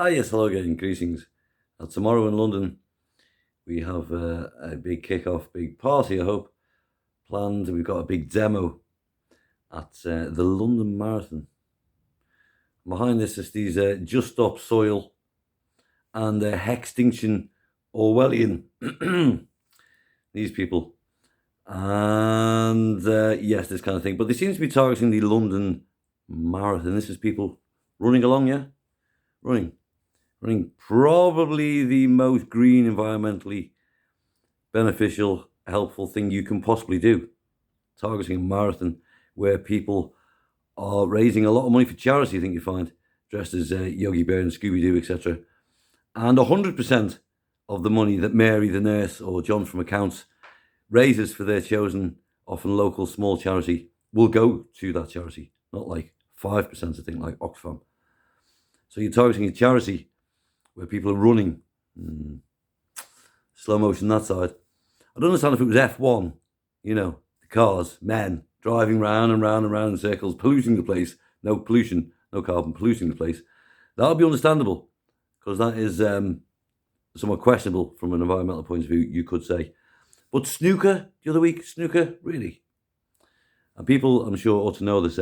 Yes, hello again, greetings. Tomorrow in London, we have a big kick-off, big party, I hope, planned. We've got a big demo at the London Marathon. Behind this is these Just Stop Soil and Hextinction Orwellian. These people. And yes, this kind of thing. But they seem to be targeting the London Marathon. This is people running along, yeah? Running, probably the most green, environmentally beneficial, helpful thing you can possibly do. Targeting a marathon where people are raising a lot of money for charity, I think you find, dressed as Yogi Bear and Scooby-Doo, etc. And 100% of the money that Mary, the nurse, or John from accounts raises for their chosen, often local, small charity will go to that charity, not like 5%, I think, like Oxfam. So you're targeting a charity where people are running. Slow motion that side. I don't understand if it was F1, the cars, men, driving round and round and round in circles, polluting the place. No pollution, no carbon, polluting the place. That would be understandable, because that is somewhat questionable from an environmental point of view, you could say. But snooker, the other week, snooker, really? And people, I'm sure, ought to know this,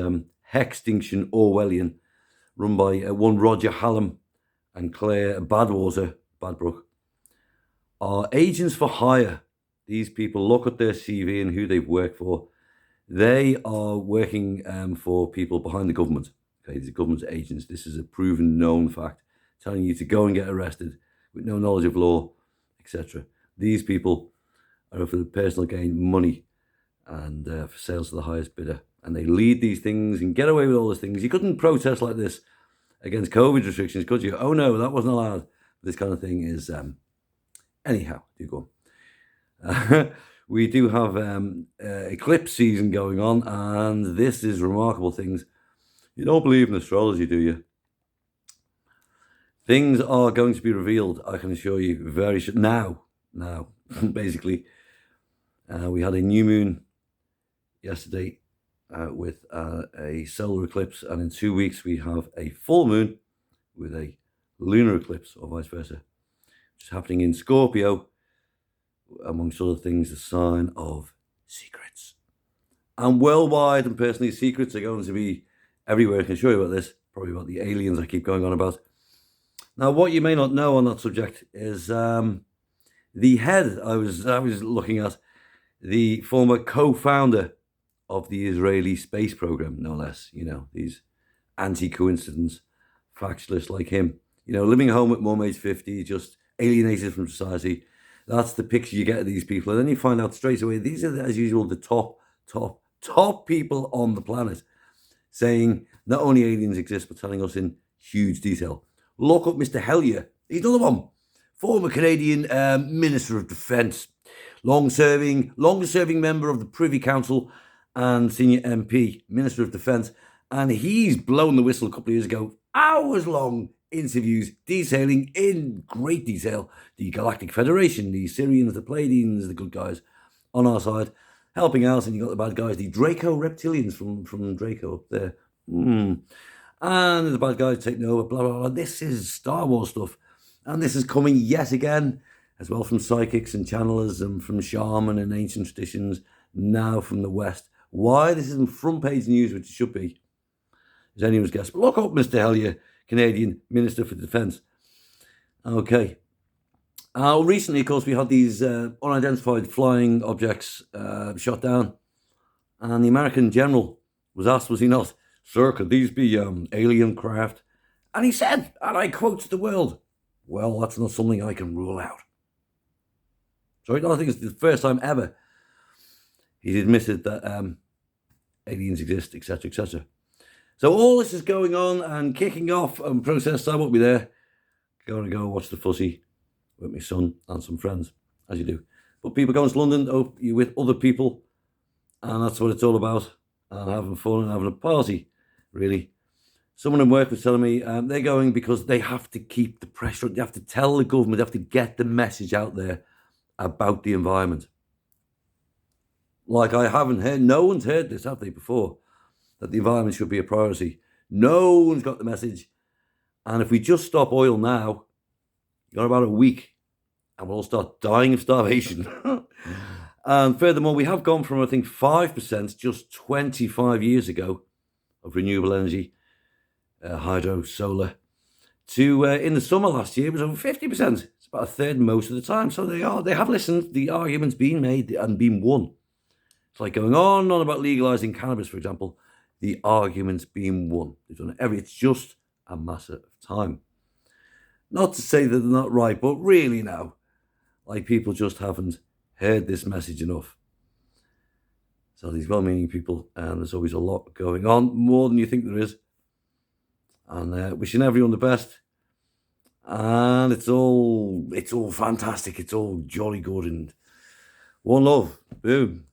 Hextinction Orwellian, run by one Roger Hallam and Claire Badbrook, are agents for hire. These people, look at their CV and who they've worked for. They are working for people behind the government. Okay, these are government agents. This is a proven, known fact, telling you to go and get arrested with no knowledge of law, etc. These people are for the personal gain, money, and for sales to the highest bidder. And they lead these things and get away with all these things. You couldn't protest like this against COVID restrictions, could you? Oh no, that wasn't allowed. This kind of thing is... Anyhow, do go on. We do have eclipse season going on, and this is remarkable things. You don't believe in astrology, do you? Things are going to be revealed, I can assure you, very soon. Now, basically. We had a new moon yesterday with a solar eclipse, and in 2 weeks we have a full moon with a lunar eclipse, or vice versa, which is happening in Scorpio, amongst other things, the sign of secrets. And worldwide and personally, secrets are going to be everywhere. I can show you about this, probably about the aliens I keep going on about. Now, what you may not know on that subject is the head I was looking at, the former co-founder of the Israeli space program, no less, these anti-coincidence factionists like him, living at home at mum, age 50, just alienated from society. That's the picture you get of these people. And then you find out straight away, these are, as usual, the top people on the planet, saying not only aliens exist, but telling us in huge detail. Look up Mr. Hellier. He's another one. Former Canadian Minister of Defence, longest serving member of the Privy Council and senior MP, Minister of Defence. And he's blown the whistle a couple of years ago, hours-long interviews detailing in great detail the Galactic Federation, the Syrians, the Pleiadians, the good guys on our side, helping out, and you got the bad guys, the Draco reptilians from Draco up there. And the bad guys taking over, blah, blah, blah. This is Star Wars stuff. And this is coming yet again, as well, from psychics and channelers and from shaman and ancient traditions, now from the West. Why this isn't front page news, which it should be, is anyone's guess. But look up Mr. Hellier, Canadian Minister for Defence. Okay. Recently, of course, we had these unidentified flying objects shot down. And the American general was asked, was he not, "Sir, could these be alien craft?" And he said, and I quote to the world, "Well, that's not something I can rule out." So I don't think it's the first time ever he's admitted that aliens exist, etc., etc. So all this is going on and kicking off, and protests, I won't be there. Going to go watch the footy with my son and some friends, as you do. But people going to London, you're with other people, and that's what it's all about, and having fun and having a party, really. Someone in work was telling me they're going because they have to keep the pressure. They have to tell the government, they have to get the message out there about the environment. Like, I haven't heard, no one's heard this, have they, before, that the environment should be a priority. No one's got the message. And if we just stop oil now, you've got about a week and we'll all start dying of starvation. And furthermore, we have gone from, I think, 5% just 25 years ago of renewable energy, hydro, solar, to in the summer last year, it was over 50%. It's about a third most of the time. So they have listened. The argument's been made and been won. It's like going on and on about legalizing cannabis, for example. The argument's been won. They've done it's just a matter of time. Not to say that they're not right, but really now, like, people just haven't heard this message enough. So these well-meaning people, and there's always a lot going on, more than you think there is. And wishing everyone the best. And it's all fantastic. It's all jolly good, and one love. Boom.